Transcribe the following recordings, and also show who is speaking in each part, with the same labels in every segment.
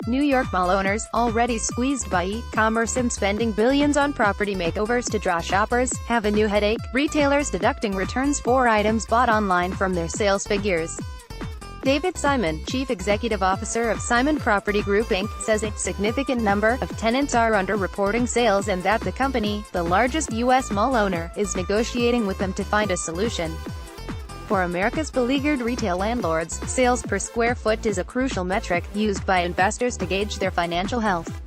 Speaker 1: New York mall owners, already squeezed by e-commerce and spending billions on property makeovers to draw shoppers, have a new headache. Retailers deducting returns for items bought online from their sales figures. David Simon, chief executive officer of Simon Property Group Inc., says a significant number of tenants are underreporting sales and that the company, the largest U.S. mall owner, is negotiating with them to find a solution. For America's beleaguered retail landlords, sales per square foot is a crucial metric, used by investors to gauge their financial health.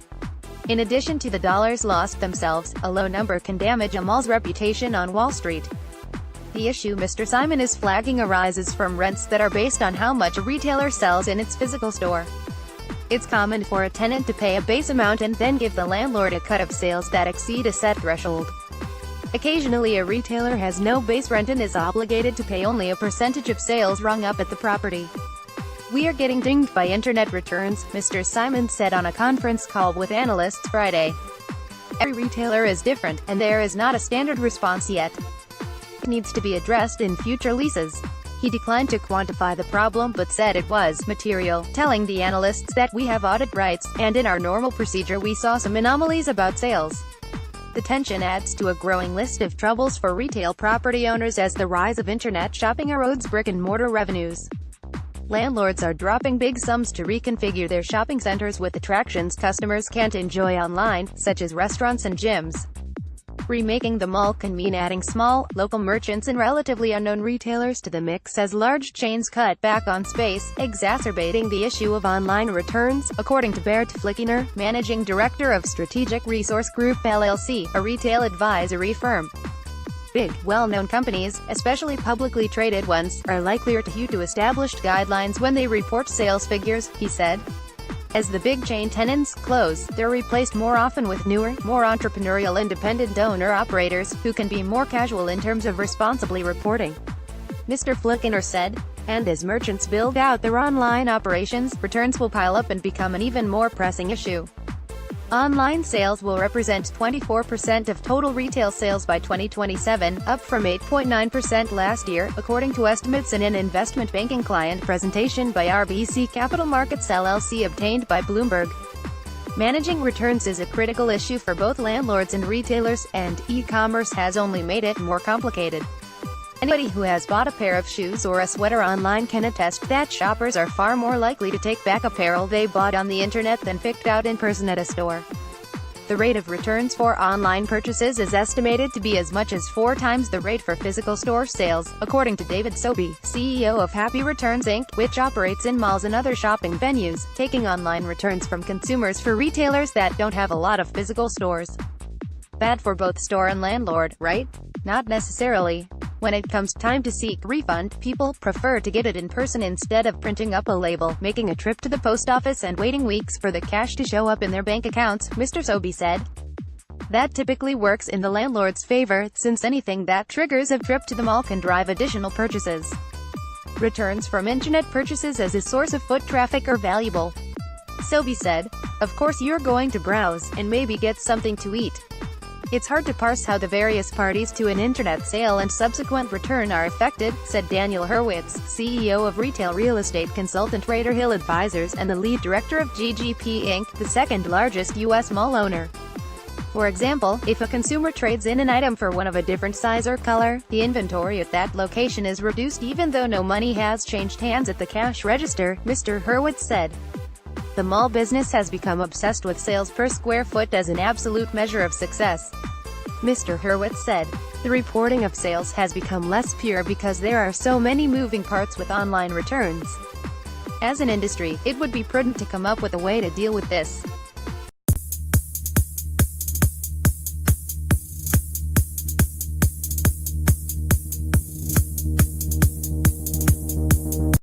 Speaker 1: In addition to the dollars lost themselves, a low number can damage a mall's reputation on Wall Street. The issue Mr. Simon is flagging arises from rents that are based on how much a retailer sells in its physical store. It's common for a tenant to pay a base amount and then give the landlord a cut of sales that exceed a set threshold. Occasionally a retailer has no base rent and is obligated to pay only a percentage of sales rung up at the property. "We are getting dinged by internet returns," Mr. Simon said on a conference call with analysts Friday. "Every retailer is different, and there is not a standard response yet. It needs to be addressed in future leases." He declined to quantify the problem but said it was material, telling the analysts that "we have audit rights, and in our normal procedure we saw some anomalies about sales." The tension adds to a growing list of troubles for retail property owners as the rise of internet shopping erodes brick-and-mortar revenues. Landlords are dropping big sums to reconfigure their shopping centers with attractions customers can't enjoy online, such as restaurants and gyms. Remaking the mall can mean adding small, local merchants and relatively unknown retailers to the mix as large chains cut back on space, exacerbating the issue of online returns, according to Bert Flickiner, managing director of Strategic Resource Group LLC, a retail advisory firm. Big, well-known companies, especially publicly traded ones, are likelier to hew to established guidelines when they report sales figures, he said. As the big chain tenants close, they're replaced more often with newer, more entrepreneurial independent owner-operators, who can be more casual in terms of responsibly reporting. Mr. Flickiner said. And as merchants build out their online operations, returns will pile up and become an even more pressing issue. Online sales will represent 24% of total retail sales by 2027, up from 8.9% last year, according to estimates in an investment banking client presentation by RBC Capital Markets LLC obtained by Bloomberg. Managing returns is a critical issue for both landlords and retailers, and e-commerce has only made it more complicated. Anybody who has bought a pair of shoes or a sweater online can attest that shoppers are far more likely to take back apparel they bought on the internet than picked out in person at a store. The rate of returns for online purchases is estimated to be as much as 4 times the rate for physical store sales, according to David Sobey, CEO of Happy Returns Inc., which operates in malls and other shopping venues, taking online returns from consumers for retailers that don't have a lot of physical stores. Bad for both store and landlord, right? Not necessarily. When it comes time to seek refund, people prefer to get it in person instead of printing up a label, making a trip to the post office and waiting weeks for the cash to show up in their bank accounts, Mr. Sobey said. That typically works in the landlord's favor, since anything that triggers a trip to the mall can drive additional purchases. Returns from internet purchases as a source of foot traffic are valuable. Sobey said. Of course you're going to browse, and maybe get something to eat. It's hard to parse how the various parties to an internet sale and subsequent return are affected, said Daniel Hurwitz, CEO of retail real estate consultant Raider Hill Advisors and the lead director of GGP Inc., the second largest U.S. mall owner. For example, if a consumer trades in an item for one of a different size or color, the inventory at that location is reduced even though no money has changed hands at the cash register, Mr. Hurwitz said. The mall business has become obsessed with sales per square foot as an absolute measure of success. Mr. Hurwitz said. The reporting of sales has become less pure because there are so many moving parts with online returns. As an industry, it would be prudent to come up with a way to deal with this.